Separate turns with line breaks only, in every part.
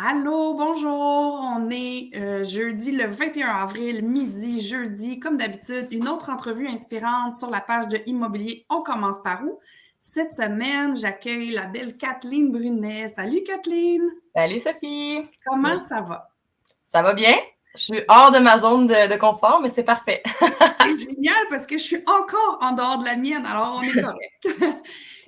Allô, bonjour. On est jeudi le 21 avril, midi, jeudi. Comme d'habitude, une autre entrevue inspirante sur la page de Immobilier. On commence par où? Cette semaine, j'accueille la belle Kathleen Brunet. Salut Kathleen!
Salut Sophie!
Comment ça va?
Ça va bien? Je suis hors de ma zone de confort, mais c'est parfait.
C'est génial parce que je suis encore en dehors de la mienne, alors on est correct.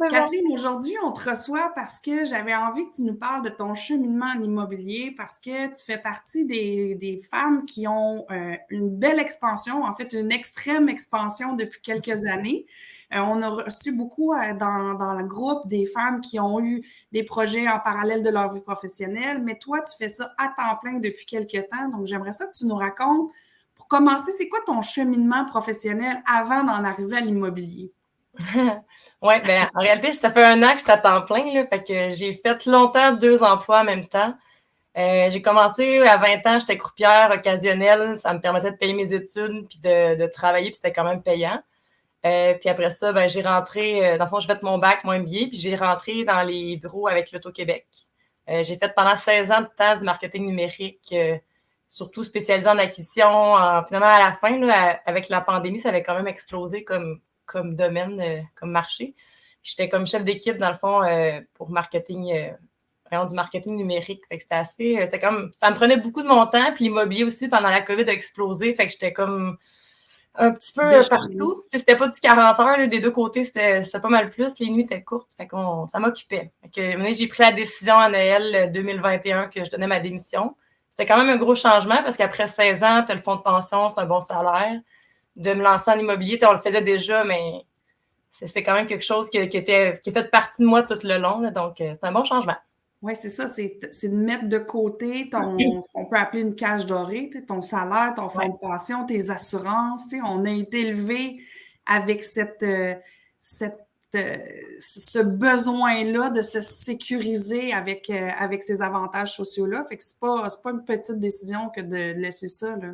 C'est bon.
Kathleen, aujourd'hui, on te reçoit parce que j'avais envie que tu nous parles de ton cheminement en immobilier parce que tu fais partie des femmes qui ont une belle expansion, en fait, une extrême expansion depuis quelques années. On a reçu beaucoup dans le groupe des femmes qui ont eu des projets en parallèle de leur vie professionnelle, mais toi, tu fais ça à temps plein depuis quelques temps. Donc, j'aimerais ça que tu nous racontes, pour commencer, c'est quoi ton cheminement professionnel avant d'en arriver à l'immobilier?
Oui, ben en réalité, ça fait 1 an que je suis à temps plein, là, fait que j'ai fait longtemps 2 emplois en même temps. J'ai commencé à 20 ans, j'étais croupière occasionnelle, ça me permettait de payer mes études puis de travailler, puis c'était quand même payant. Puis après ça, ben, j'ai rentré, dans le fond, je fait mon bac, mon MBA, puis j'ai rentré dans les bureaux avec l'Auto-Québec. J'ai fait pendant 16 ans de temps du marketing numérique, surtout spécialisé en acquisition. Finalement, à la fin, là, avec la pandémie, ça avait quand même explosé comme domaine, comme marché. J'étais comme chef d'équipe, dans le fond, pour marketing, du marketing numérique. Fait que c'était assez, c'était comme, ça me prenait beaucoup de mon temps. Puis l'immobilier aussi, pendant la COVID, a explosé. Fait que j'étais comme un petit peu
Déchaîné.
partout. Tu sais, c'était pas du 40 heures, là, des deux côtés, c'était pas mal plus. Les nuits étaient courtes, fait qu'on, ça m'occupait. Fait que, j'ai pris la décision à Noël 2021 que je donnais ma démission. C'était quand même un gros changement parce qu'après 16 ans, tu as le fonds de pension, c'est un bon salaire. De me lancer en immobilier, on le faisait déjà, mais c'est quand même quelque chose qui a fait partie de moi tout le long. Là, donc, c'est un bon changement.
Oui, c'est ça, c'est de mettre de côté ce qu'on peut appeler une cage dorée, tu sais, ton salaire, ton fonds
Ouais.
de pension, tes assurances. Tu sais, on a été élevé avec cette, euh, ce besoin-là de se sécuriser avec ces avantages sociaux-là. Fait que c'est pas une petite décision que de laisser ça, là.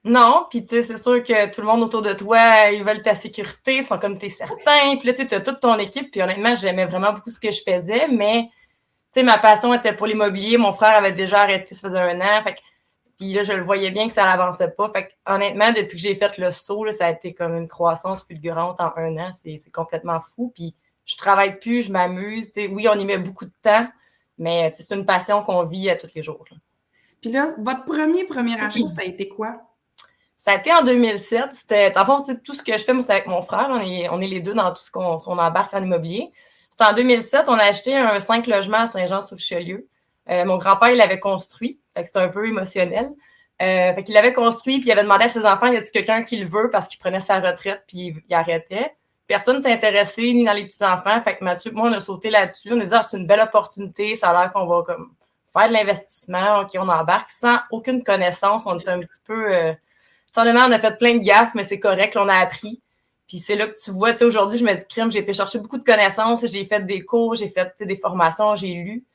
Non, puis tu sais, c'est sûr que tout le monde autour de toi, ils veulent ta sécurité, ils sont comme t'es certain, puis là, tu sais, t'as toute ton équipe, puis honnêtement, j'aimais vraiment beaucoup ce que je faisais, mais tu sais, ma passion était pour l'immobilier, mon frère avait déjà arrêté, ça faisait 1 an, fait que, puis là, je le voyais bien que ça n'avançait pas, fait que honnêtement, depuis que j'ai fait le saut, là, ça a été comme une croissance fulgurante en 1 an, c'est complètement fou, puis je travaille plus, je m'amuse, tu sais, oui, on y met beaucoup de temps, mais c'est une passion qu'on vit à tous les jours, là.
Puis là, votre premier achat, ça a été quoi?
Ça a été en 2007. C'était, en fait, tout ce que je fais, moi, c'est avec mon frère. On est les deux dans tout ce qu'on embarque en immobilier. C'était en 2007, on a acheté un 5 logements à Saint-Jean-sur-Richelieu. Mon grand-père, il l'avait construit. Fait que c'était un peu émotionnel. Fait qu'il l'avait construit, puis il avait demandé à ses enfants, y a-t-il quelqu'un qui le veut parce qu'il prenait sa retraite, puis il arrêtait. Personne n'était intéressé, ni dans les petits-enfants. Fait que Mathieu et moi, on a sauté là-dessus. On a dit, c'est une belle opportunité. Ça a l'air qu'on va comme faire de l'investissement. OK, on embarque sans aucune connaissance. On était un petit peu... Honnêtement, on a fait plein de gaffes, mais c'est correct, là, on a appris. Puis c'est là que tu vois, tu sais, aujourd'hui, je me dis, crime, j'ai été chercher beaucoup de connaissances, j'ai fait des cours, j'ai fait des formations, j'ai lu.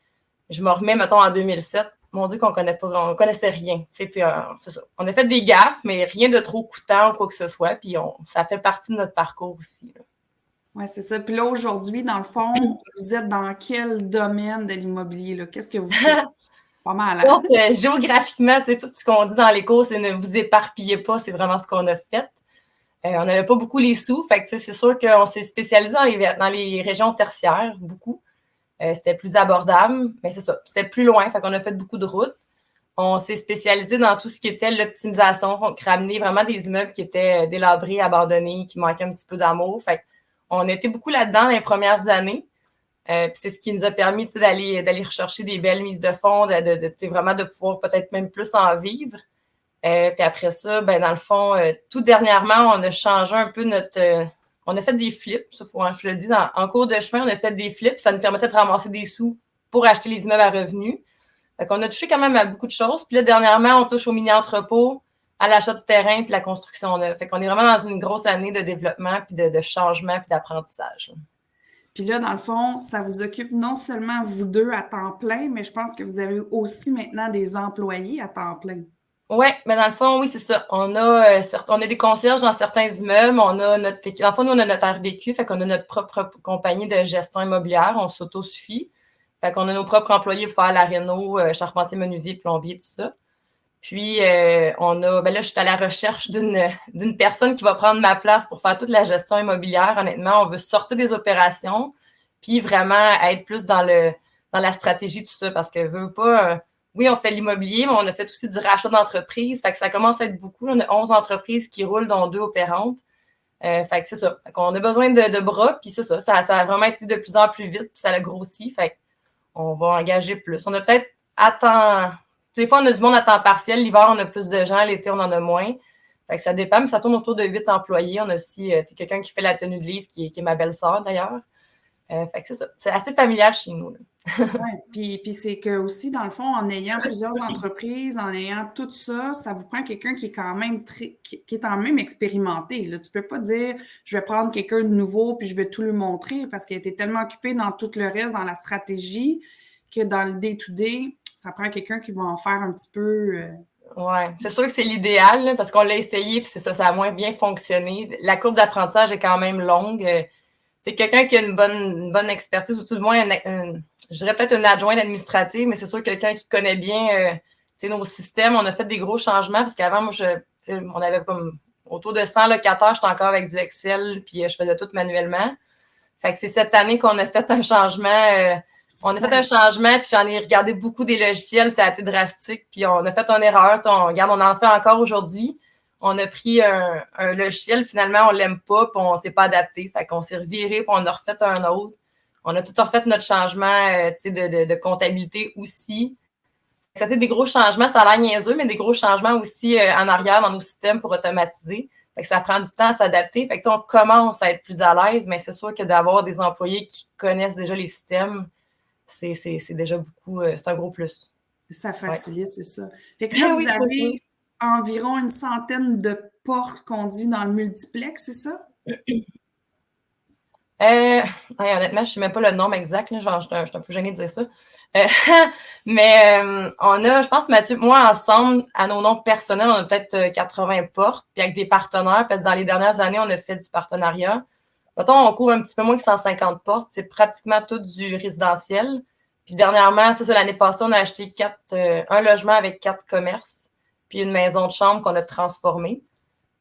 Je me remets, mettons, en 2007. Mon Dieu, on connaissait rien. Tu sais, puis c'est ça. On a fait des gaffes, mais rien de trop coûtant ou quoi que ce soit. Puis ça fait partie de notre parcours aussi, là.
Oui, c'est ça. Puis là, aujourd'hui, dans le fond, vous êtes dans quel domaine de l'immobilier, là? Qu'est-ce que vous faites? Pas mal, hein?
Donc, géographiquement, tu sais, tout ce qu'on dit dans les cours, c'est ne vous éparpillez pas, c'est vraiment ce qu'on a fait. On n'avait pas beaucoup les sous, fait que c'est sûr qu'on s'est spécialisé dans les régions tertiaires, beaucoup. C'était plus abordable, mais c'est ça, c'était plus loin, fait qu'on a fait beaucoup de routes. On s'est spécialisé dans tout ce qui était l'optimisation, donc ramener vraiment des immeubles qui étaient délabrés, abandonnés, qui manquaient un petit peu d'amour. Fait qu'on était beaucoup là-dedans dans les premières années. Puis c'est ce qui nous a permis d'aller rechercher des belles mises de fonds, vraiment de pouvoir peut-être même plus en vivre. Puis après ça, ben dans le fond, tout dernièrement, on a changé un peu on a fait des flips, ça faut, je le dis, en cours de chemin, on a fait des flips, ça nous permettait de ramasser des sous pour acheter les immeubles à revenus. Fait qu'on a touché quand même à beaucoup de choses. Puis là, dernièrement, on touche au mini-entrepôt, à l'achat de terrain, puis la construction neuve. Fait qu'on est vraiment dans une grosse année de développement, puis de changement, puis d'apprentissage.
Puis là, dans le fond, ça vous occupe non seulement vous deux à temps plein, mais je pense que vous avez aussi maintenant des employés à temps plein.
Ouais, mais dans le fond, oui, c'est ça. On a des concierges dans certains immeubles. Dans le fond, nous, on a notre RBQ, fait qu'on a notre propre compagnie de gestion immobilière. On s'autosuffit. Fait qu'on a nos propres employés pour faire la réno, charpentier, menuisier, plombier, tout ça. Puis, là, je suis à la recherche d'une personne qui va prendre ma place pour faire toute la gestion immobilière. Honnêtement, on veut sortir des opérations, puis vraiment être plus dans la stratégie, tout ça, parce que veut pas, oui, on fait l'immobilier, mais on a fait aussi du rachat d'entreprises. Fait que ça commence à être beaucoup. Là, on a 11 entreprises qui roulent, dont 2 opérantes. Fait que c'est ça. Fait qu'on a besoin de bras, puis c'est ça. Ça a vraiment été de plus en plus vite, puis ça a grossi. Fait qu'on va engager plus. On a peut-être des fois, on a du monde à temps partiel. L'hiver, on a plus de gens. L'été, on en a moins. Fait que ça dépend, mais ça tourne autour de 8 employés. On a aussi quelqu'un qui fait la tenue de livre, qui est ma belle-sœur, d'ailleurs. Fait que c'est ça. C'est assez familial chez nous, là.
Ouais, puis c'est que aussi, dans le fond, en ayant plusieurs entreprises, en ayant tout ça, ça vous prend quelqu'un qui est quand même qui est quand même expérimenté. Là. Tu peux pas dire je vais prendre quelqu'un de nouveau puis je vais tout lui montrer parce qu'il a été tellement occupé dans tout le reste, dans la stratégie, que dans le day-to-day, ça prend quelqu'un qui va en faire un petit peu.
Ouais, c'est sûr que c'est l'idéal là, parce qu'on l'a essayé puis c'est ça, ça a moins bien fonctionné. La courbe d'apprentissage est quand même longue. C'est quelqu'un qui a une bonne expertise, ou tout du moins, je dirais peut-être une adjointe administrative, mais c'est sûr quelqu'un qui connaît bien nos systèmes. On a fait des gros changements parce qu'avant, moi, on avait comme autour de 100 locataires, j'étais encore avec du Excel, puis je faisais tout manuellement. Fait que c'est cette année qu'on a fait un changement. On a fait un changement, puis j'en ai regardé beaucoup des logiciels, ça a été drastique, puis on a fait une erreur. On en fait encore aujourd'hui. On a pris un logiciel, finalement, on l'aime pas, puis on s'est pas adapté. Fait qu'on s'est reviré, puis on a refait un autre. On a tout refait notre changement de comptabilité aussi. Ça, c'est des gros changements, ça a l'air niaiseux, mais des gros changements aussi en arrière dans nos systèmes pour automatiser. Fait que ça prend du temps à s'adapter. Fait que on commence à être plus à l'aise, mais c'est sûr que d'avoir des employés qui connaissent déjà les systèmes, c'est déjà beaucoup, c'est un gros plus.
Ça facilite, c'est ça. Fait que là, vous
Oui,
avez environ une centaine de portes qu'on dit dans le multiplex, c'est ça?
Honnêtement, je ne sais même pas le nombre exact. Là, genre, je suis un peu gênée de dire ça. Mais on a, je pense, Mathieu, moi, ensemble, à nos noms personnels, on a peut-être 80 portes, puis avec des partenaires, parce que dans les dernières années, on a fait du partenariat. Mettons, on couvre un petit peu moins que 150 portes. C'est pratiquement tout du résidentiel. Puis dernièrement, c'est ça, l'année passée, on a acheté un logement avec 4 commerces, puis une maison de chambre qu'on a transformée.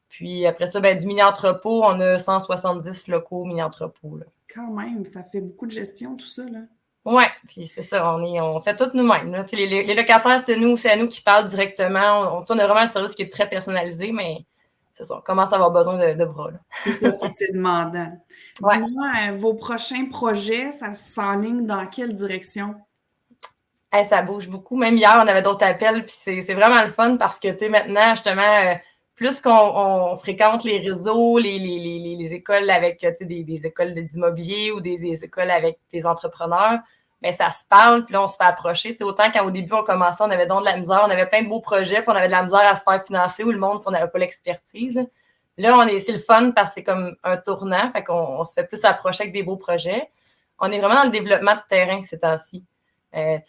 Puis après ça, du mini-entrepôt, on a 170 locaux mini-entrepôts.
Quand même, ça fait beaucoup de gestion, tout ça, là.
Oui, puis c'est ça, on fait tout nous-mêmes. Là. Les locataires, c'est à nous qui parlent directement. On a vraiment un service qui est très personnalisé, mais c'est ça, on commence à avoir besoin de bras.
C'est ça, c'est demandant.
Ouais.
Dis-moi, vos prochains projets, ça s'enligne dans quelle direction?
Ça bouge beaucoup. Même hier, on avait d'autres appels, puis c'est vraiment le fun parce que, tu sais, maintenant, justement, plus qu'on fréquente les réseaux, les écoles avec, tu sais, des écoles d'immobilier ou des écoles avec des entrepreneurs, mais ça se parle, puis là, on se fait approcher. Tu sais, autant qu'au début, on commençait, on avait donc de la misère, on avait plein de beaux projets, puis on avait de la misère à se faire financer, où le monde, on n'avait pas l'expertise. Là, c'est le fun parce que c'est comme un tournant, fait qu'on se fait plus approcher avec des beaux projets. On est vraiment dans le développement de terrain ces temps-ci.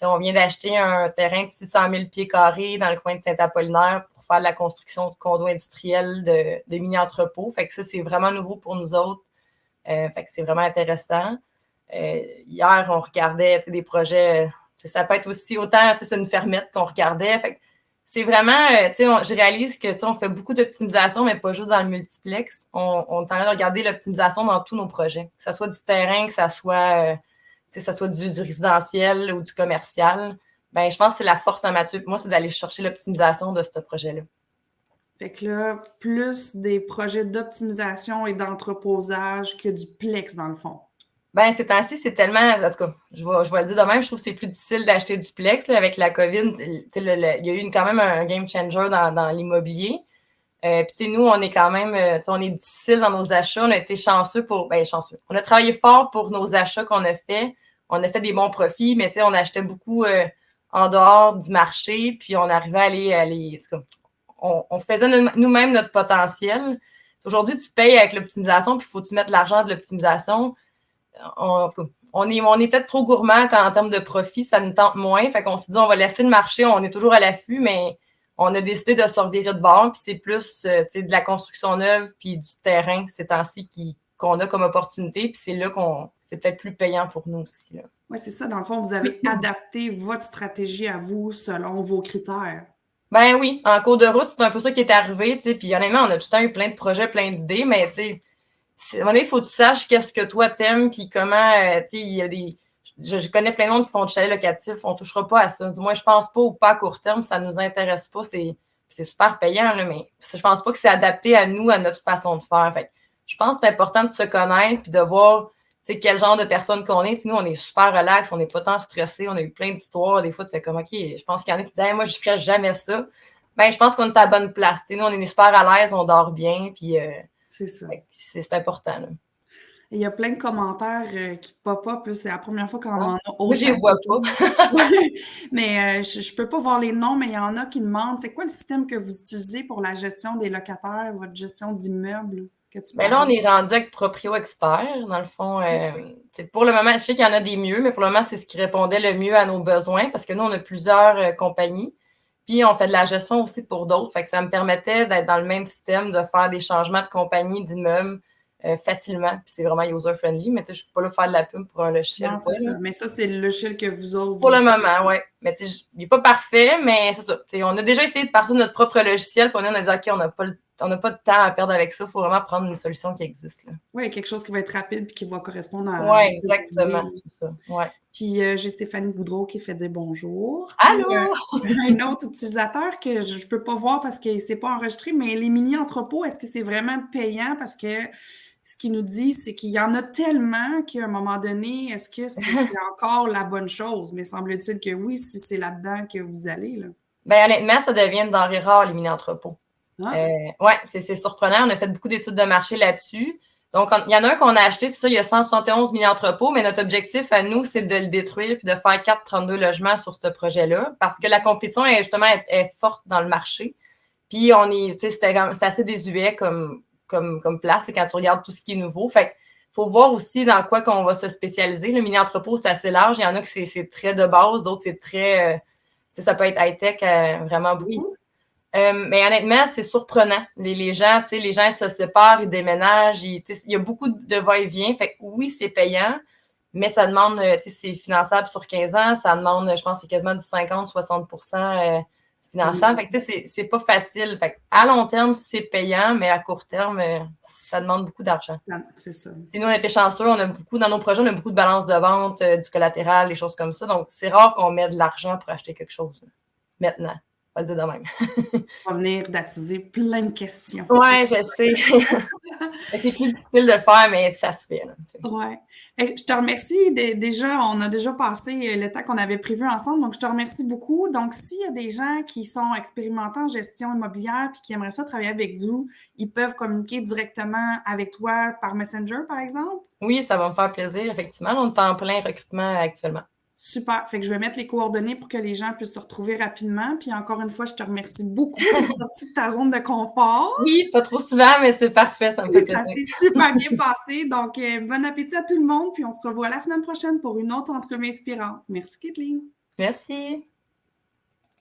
On vient d'acheter un terrain de 600 000 pieds carrés dans le coin de Saint-Apollinaire pour faire de la construction de condos industriels de mini-entrepôts. Fait que ça, c'est vraiment nouveau pour nous autres. Fait que c'est vraiment intéressant. Hier, on regardait des projets. Ça peut être aussi autant, c'est une fermette qu'on regardait. Fait que c'est vraiment, je réalise que on fait beaucoup d'optimisation, mais pas juste dans le multiplex. On est en train de regarder l'optimisation dans tous nos projets. Que ce soit du terrain, que ça soit du résidentiel ou du commercial, je pense que c'est la force à Mathieu. Moi, c'est d'aller chercher l'optimisation de ce projet-là.
Fait que là, plus des projets d'optimisation et d'entreposage que du plex, dans le fond.
Ces temps-ci, c'est tellement... En tout cas, je vais le dire de même, je trouve que c'est plus difficile d'acheter du plex. Là, avec la COVID, il y a eu quand même un game changer dans l'immobilier. Puis nous, on est quand même... on est difficile dans nos achats. On a été chanceux chanceux. On a travaillé fort pour nos achats qu'on a fait. On a fait des bons profits, mais on achetait beaucoup en dehors du marché. Puis on arrivait à aller en tout cas, on faisait nous-mêmes notre potentiel. Aujourd'hui, tu payes avec l'optimisation, puis il faut que tu mettes l'argent de l'optimisation. En tout cas, on est peut-être trop gourmand en termes de profit, ça nous tente moins. Fait qu'on s'est dit, on va laisser le marché, on est toujours à l'affût, mais on a décidé de se revirer de bord, puis c'est plus de la construction neuve, puis du terrain ces temps-ci qu'on a comme opportunité, puis c'est là c'est peut-être plus payant pour nous aussi. Là.
Oui, c'est ça. Dans le fond, vous avez adapté votre stratégie à vous selon vos critères.
Ben oui, en cours de route, c'est un peu ça qui est arrivé, tu sais. Puis honnêtement, on a tout le temps eu plein de projets, plein d'idées, mais tu sais, à un moment donné, il faut que tu saches qu'est-ce que toi t'aimes, puis comment, tu sais, il y a des. Je connais plein de monde qui font du chalet locatif, on touchera pas à ça. Du moins, je pense pas, ou pas à court terme, ça nous intéresse pas. C'est super payant, là, mais je pense pas que c'est adapté à nous, à notre façon de faire. Fait que je pense que c'est important de se connaître, puis de voir, tu sais, quel genre de personne qu'on est. Tu sais, nous, on est super relax, on n'est pas tant stressé, on a eu plein d'histoires. Des fois, tu fais comme, OK, je pense qu'il y en a qui disent, hey, moi, je ferais jamais ça. Ben, je pense qu'on est à la bonne place. Tu sais, nous, on est super à l'aise, on dort bien, puis
C'est ça.
c'est important, là.
Et il y a plein de commentaires qui pop-up. C'est la première fois qu'on en a autant.
Moi, je les vois pas.
Ouais. Mais je peux pas voir les noms, mais il y en a qui demandent c'est quoi le système que vous utilisez pour la gestion des locataires, votre gestion d'immeubles que tu
Mais là, on
parles?
est rendu avec Proprio Expert, dans le fond. Pour le moment, je sais qu'il y en a des mieux, mais pour le moment, c'est ce qui répondait le mieux à nos besoins parce que nous, on a plusieurs compagnies. Puis, on fait de la gestion aussi pour d'autres. Fait que ça me permettait d'être dans le même système, de faire des changements de compagnie, d'immeubles facilement. Puis, c'est vraiment user-friendly, mais tu sais, je ne suis pas là pour faire de la pub pour un logiciel.
Non, c'est ça. Mais ça, c'est le logiciel que vous autres.
Pour le moment, oui. Mais tu sais, il n'est pas parfait, mais c'est ça. Tu sais, on a déjà essayé de partir de notre propre logiciel, puis on a dit, OK, on n'a pas de temps à perdre avec ça. Il faut vraiment prendre une solution qui existe, là.
Oui, quelque chose qui va être rapide et qui va correspondre à
Oui,
ce que vous
exactement.
voulez.
C'est ça. Ouais.
Puis j'ai Stéphanie Boudreau qui fait dire bonjour. Puis
Allô?
un autre utilisateur que je peux pas voir parce qu'il s'est pas enregistré, mais les mini-entrepôts, est-ce que c'est vraiment payant? Parce que ce qu'il nous dit, c'est qu'il y en a tellement qu'à un moment donné, est-ce que c'est encore la bonne chose? Mais semble-t-il que oui, si c'est là-dedans que vous allez, là.
Ben, honnêtement, ça devient une denrée rare, les mini-entrepôts.
Ah,
Oui, c'est surprenant. On a fait beaucoup d'études de marché là-dessus. Donc, il y en a un qu'on a acheté, c'est ça, il y a 171 mini-entrepôts, mais notre objectif à nous, c'est de le détruire puis de faire 432 logements sur ce projet-là parce que la compétition est justement est forte dans le marché. Puis, tu sais, c'est assez désuet comme place quand tu regardes tout ce qui est nouveau. Fait qu'il faut voir aussi dans quoi qu'on va se spécialiser. Le mini-entrepôt, c'est assez large. Il y en a que c'est très de base, d'autres, c'est très, tu sais, ça peut être high-tech vraiment beaucoup.
oui.
Mais honnêtement, c'est surprenant. Les gens, tu sais, les gens ils se séparent, ils déménagent, il y a beaucoup de va-et-vient. Fait que oui, c'est payant, mais ça demande, tu sais, c'est finançable sur 15 ans, ça demande, je pense, c'est quasiment du 50-60% finançable. Fait que tu sais, c'est pas facile. Fait que à long terme, c'est payant, mais à court terme, ça demande beaucoup d'argent.
C'est ça.
Et nous, on était chanceux, on a beaucoup, dans nos projets, on a beaucoup de balances de vente, du collatéral, des choses comme ça. Donc, c'est rare qu'on mette de l'argent pour acheter quelque chose. Maintenant. On va le dire de même.
On va venir d'attiser plein de questions.
Ouais, je sais. C'est plus difficile de le faire, mais ça se fait.
Ouais. Je te remercie. Déjà, on a déjà passé le temps qu'on avait prévu ensemble, donc je te remercie beaucoup. Donc, s'il y a des gens qui sont expérimentés en gestion immobilière et qui aimeraient ça travailler avec vous, ils peuvent communiquer directement avec toi par Messenger, par exemple?
Oui, ça va me faire plaisir, effectivement. On est en plein recrutement actuellement.
Super. Fait que je vais mettre les coordonnées pour que les gens puissent te retrouver rapidement. Puis encore une fois, je te remercie beaucoup d'être sortie de ta zone de confort.
Oui, pas trop souvent, mais c'est parfait, ça me fait
Ça
plaisir.
s'est super bien passé. Donc, bon appétit à tout le monde. Puis on se revoit la semaine prochaine pour une autre entrevue inspirante. Merci, Kathleen.
Merci.